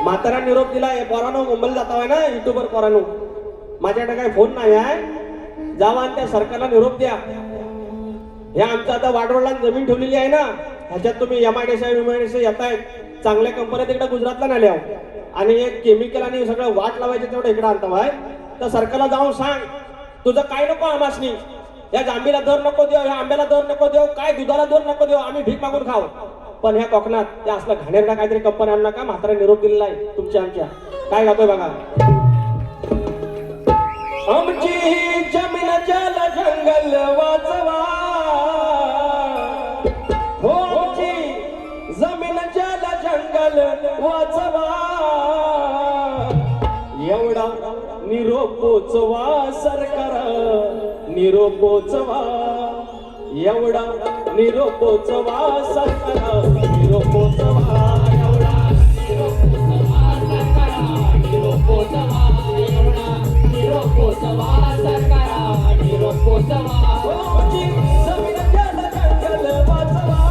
म्हातारा निरोप दिलाय, पोरानो मुंबईला जाता आहे ना युट्यूबर पोरानो, माझ्याकडे काही फोन नाही आहे, जावा आणि त्या सरकारला निरोप द्या. हे आमचं आता वाडवडला जमीन ठेवलेली आहे ना, ह्याच्यात तुम्ही MIDC येतायत, चांगल्या कंपन्या तिकडे गुजरातला नाही आल्या, आणि एक केमिकल आणि सगळं वाट लावायचं तेवढं इकडे आणताय, तर सरकारला जाऊन सांग तुझं काय नको आमासनी, या जांभीला दर नको देऊ, या आंब्याला दर नको देऊ, काय दुधाला दर नको देऊ, आम्ही भीक मागून खाऊ. पण ह्या कोकणात त्या असलं घाणेरडा काहीतरी कंपन्या आणला का, म्हातारा निरोप दिलेला आहे तुमच्या आमच्या. काय गातोय बघा. आमची जमीन जल जंगल वाचवा, हो आमची जमीन जल जंगल वाचवा, एवढा निरोप पोचवा सरकार, निरोप पोचवा, एवढा निरोप पोचवा सरकार, निरोप पोचवा, एवढा निरोप पोचवा सरकार, निरोप पोचवा, एवढा निरोप पोचवा सरकार, निरोप पोचवा, जमीन जल जंगल वाचवा,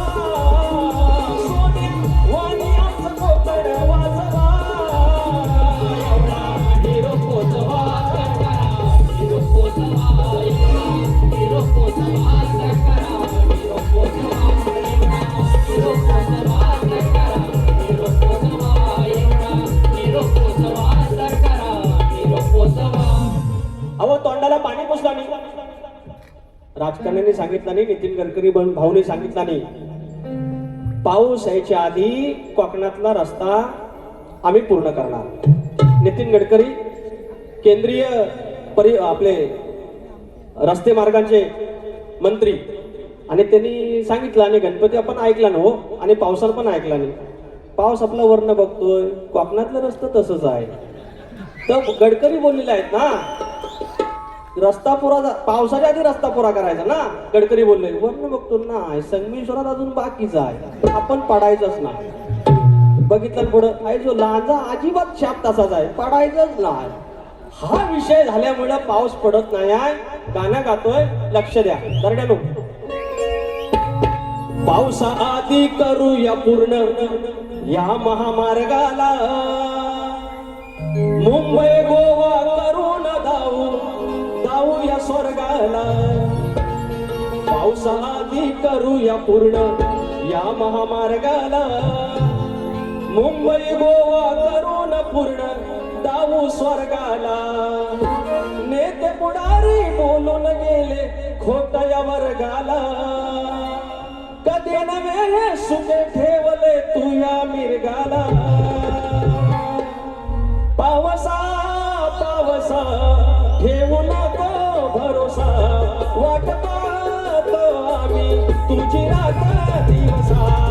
सोने वाणी आमचं कोकण वाचवा, एवढा निरोप पोचवा सरकार, निरोप पोचवा, निरोप पोचवा सरकार, निरोप पोचवा, निरोप पोचवा सरकार, निरोप पोचवा, एवढा निरोप पोचवा सरकार, निरोप पोचवा. अहो तोंडाला पाणी पुसला नाही, राजकारण्यांनी सांगितलं नाही, नितीन गडकरी भाऊने सांगितलं नाही, पाऊस यायच्या आधी कोकणातला रस्ता आम्ही पूर्ण करणार. नितीन गडकरी केंद्रीय आपले रस्ते मार्गांचे मंत्री, आणि त्यांनी सांगितलं, आणि गणपती आपण ऐकला ना हो, आणि पावसाला पण ऐकला नाही. पाऊस आपला वर्ण बघतोय, कोकणातलं रस्ता तसंच आहे. तर गडकरी बोललेले आहेत ना, रस्ता पुरा, पावसाच्या आधी रस्ता पुरा करायचा ना, गडकरी बोलले. वर्ण बघतो ना, संगमेश्वरात अजून बाकीच आहे, आपण पडायचंच नाही. बघितलं पुढं आहे जो लांजा अजिबात शाप तसाच आहे, पडायचंच नाही. हा विषय झाल्यामुळे पाऊस पडत नाही आहे. गाणं गातोय, लक्ष द्या दरड्यानो. पावसाआधी करूया पूर्ण या महामार्गाला, मुंबई गोवा करून जाऊया स्वर्गाला. पावसाआधी करूया पूर्ण या महामार्गाला, मुंबई गोवा करून पूर्ण जाऊ स्वर्गाला. नेते पुढारी बोलून गेले खोट या वर्गाला, कधी नव्हे सुखे ठेवले तू या मिरगाला. पावसा पावसा ठेवू नको भरोसा, वाट पाहतो आम्ही तुझी रात दिवसा.